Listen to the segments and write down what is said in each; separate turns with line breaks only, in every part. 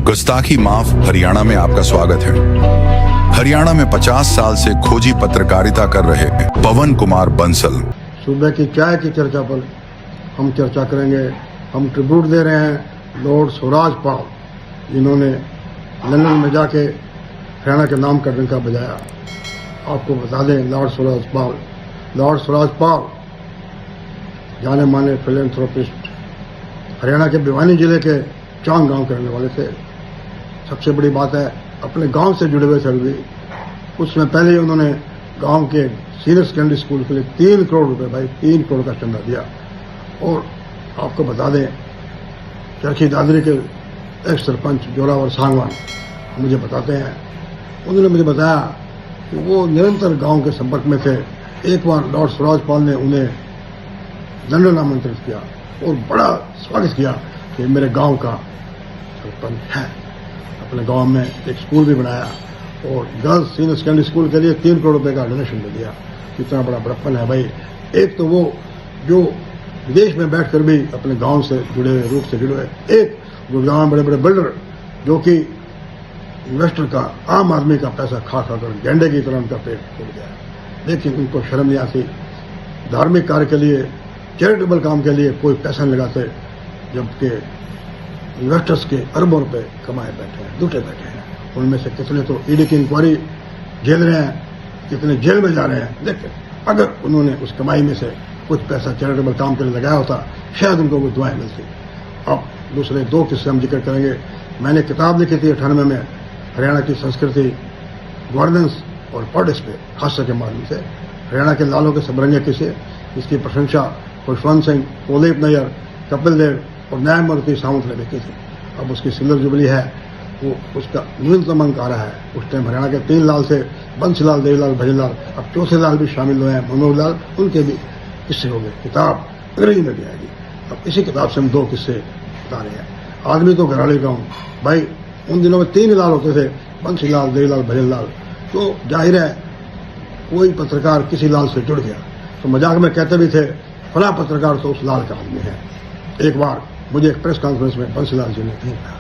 गुस्ताखी माफ हरियाणा में आपका स्वागत है। हरियाणा में 50 साल से खोजी पत्रकारिता कर रहे पवन कुमार बंसल
सूबे की चाय की चर्चा पर हम चर्चा करेंगे। हम ट्रिब्यूट दे रहे हैं लॉर्ड स्वराज पाल, जिन्होंने लंदन में जाके हरियाणा के नाम का डंका बजाया। आपको बता दें, लॉर्ड स्वराज पाल जाने माने फिलेंथ्रोपिस्ट, हरियाणा के भिवानी जिले के चांग गांव के रहने वाले थे। सबसे बड़ी बात है, अपने गांव से जुड़े हुए थे भी। उसमें पहले ही उन्होंने गांव के सीनियर सेकेंडरी स्कूल के लिए 3 करोड़ रुपए, भाई 3 करोड़ का चंदा दिया। और आपको बता दें, चरखी दादरी के एक सरपंच जोरावर सांगवान मुझे बताते हैं, उन्होंने मुझे बताया कि वो निरंतर गांव के संपर्क में थे। एक बार लॉर्ड स्वराज पाल ने उन्हें लंदन आमंत्रित किया और बड़ा स्वागत किया कि मेरे गांव का सरपंच है। अपने गांव में एक स्कूल भी बनाया और गर्ल्स सीनियर सेकेंडरी स्कूल के लिए 3 करोड़ रुपए का डोनेशन भी दिया। कितना बड़ा बड़प्पन है भाई। एक तो वो जो विदेश में बैठकर भी अपने गांव से जुड़े हुए, रूप से जुड़े हुए, एक गुरुग्राम बड़े बड़े बिल्डर जो कि इन्वेस्टर का, आम आदमी का पैसा खा खाकर गेंडे की तरह उनका पेट फूल गया, लेकिन उनको शर्म नहीं आती। धार्मिक कार्य के लिए, चैरिटेबल काम के लिए कोई पैसा नहीं लगाते, जबकि इन्वेस्टर्स के अरबों रुपए कमाए बैठे हैं, लूटे बैठे हैं। उनमें से कितने तो ईडी की इंक्वायरी झेल रहे हैं, कितने जेल में जा रहे हैं। देखिए, अगर उन्होंने उस कमाई में से कुछ पैसा चैरिटेबल काम के लिए लगाया होता, शायद उनको वो दुआएं मिलती। अब दूसरे 2 किस्से हम जिक्र करेंगे। मैंने किताब लिखी थी 98 में, हरियाणा की संस्कृति, गवर्नेंस और पॉलिटिक्स पे खासा के माध्यम से, हरियाणा के लालों के सबरंगे किस्से, इसकी प्रशंसा खुशवंत सिंह, कुलदीप नैयर, कपिल देव और न्यायमूर्ति सावंत ने लिखी थी। अब उसकी सिल्वर जुबली है, वो उसका न्यूनतम अंक आ रहा है। उस टाइम हरियाणा के 3 लाल से बंसीलाल, देवीलाल, भजनलाल, अब चौथे लाल भी शामिल हुए हैं, मनोहर लाल, उनके भी किस्से हो गए। किताब अंग्रेजी में भी आएगी। अब इसी किताब से हम 2 किस्से बता रहे हैं। आदमी तो घराड़ी का हूं भाई। उन दिनों में 3 लाल होते थे, बंसीलाल, देवीलाल, भजनलाल। तो जाहिर है कोई पत्रकार किसी लाल से जुड़ गया तो मजाक में कहते भी थे, फला पत्रकार तो उस लाल का आदमी है। एक बार मुझे एक प्रेस कॉन्फ्रेंस में बंसीलाल जी ने नहीं कहा,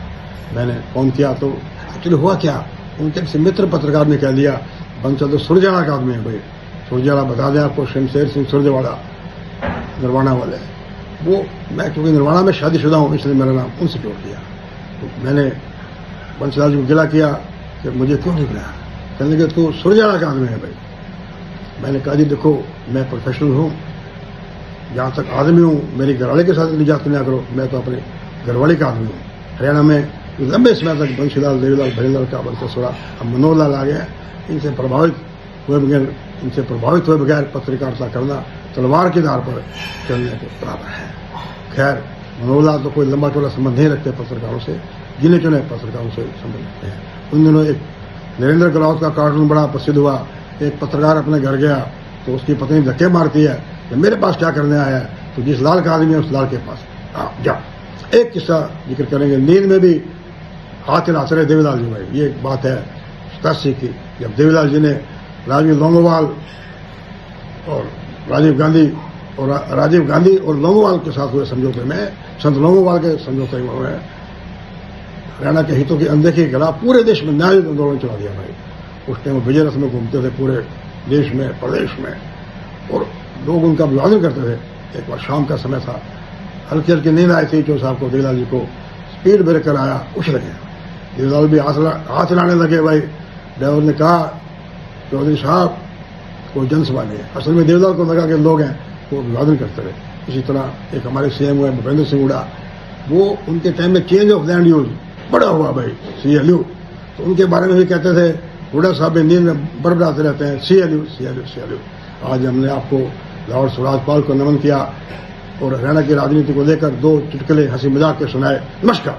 मैंने फोन किया तो एक्चुअली हुआ क्या, उनके किसी मित्र पत्रकार ने कह दिया, बंसल तो सुरजेवाड़ा का आदमी है भाई। सुरजेवाड़ा बता दें आपको, शमशेर सिंह सुरजेवाड़ा, निर्वाणा वाले। वो मैं क्योंकि निर्वाणा में शादीशुदा हूं, इसलिए मेरा नाम उनसे जोड़ दिया। तो मैंने बंसीलाल जी को गिला किया कि मुझे क्यों नहीं बुलाया। कहने लगे तू सुरजेवाड़ा का आदमी है भाई। मैंने कहा जी देखो, मैं प्रोफेशनल हूं, जहां तक आदमी हूं, मेरी घरवाली के साथ निजात ना करो, मैं तो अपने घरवाली का आदमी हूं। हरियाणा में लंबे समय तक बंसीलाल, देवीलाल, भजनलाल का बंससुरा, अब मनोहर लाल आ गया। इनसे प्रभावित हुए बगैर पत्रकारिता करना तलवार के धार पर चलने के बराबर है। खैर, मनोहर लाल तो कोई लंबा चौड़ा संबंध नहीं रखते पत्रकारों से, गिने चुने पत्रकारों से संबंध रखते हैं। उन दिनों एक नरेंद्र गलावत का कार्टून बड़ा प्रसिद्ध हुआ। एक पत्रकार अपने घर गया तो उसकी पत्नी धक्के मारती है कि मेरे पास क्या करने आया है, तो जिस लाल का आदमी है उस लाल के पास जा। एक किस्सा जिक्र करेंगे, नींद में भी हाथ हिलाते रहे देवीलाल जी भाई। ये एक बात है 87 की, जब देवीलाल जी ने राजीव गांधी और लोंगोवाल के साथ हुए समझौते में, संत लोंगोवाल के समझौते में हरियाणा के हितों की अनदेखी के खिलाफ पूरे देश में न्याय आंदोलन चला दिया भाई। उस टाइम वो विजय रथ में घूमते थे पूरे देश में, प्रदेश में, और लोग उनका अभिवादन करते थे। एक बार शाम का समय था, हल्की हल्की नींद आई थी चौधरी साहब को, देवीलाल जी को स्पीड ब्रेकर आया, उछ लगे। देवीलाल भी हाथ हिलाने लगे भाई। ड्राइवर ने कहा, चौधरी साहब कोई जनसभा नहीं है। असल में देवीलाल को लगा कि लोग हैं, वो अभिवादन करते रहे। इसी तरह एक हमारे सीएम हुए भूपेंद्र सिंह हुड्डा, वो उनके टाइम में चेंज ऑफ लैंड यूज बड़ा हुआ भाई, CLU। तो उनके बारे में भी कहते थे, हुड्डा साहब नींद में बरबराते रहते हैं, CLU। आज हमने आपको लॉर्ड स्वराज पाल को नमन किया और हरियाणा की राजनीति को लेकर 2 चुटकुले हंसी मजाक के सुनाए। नमस्कार।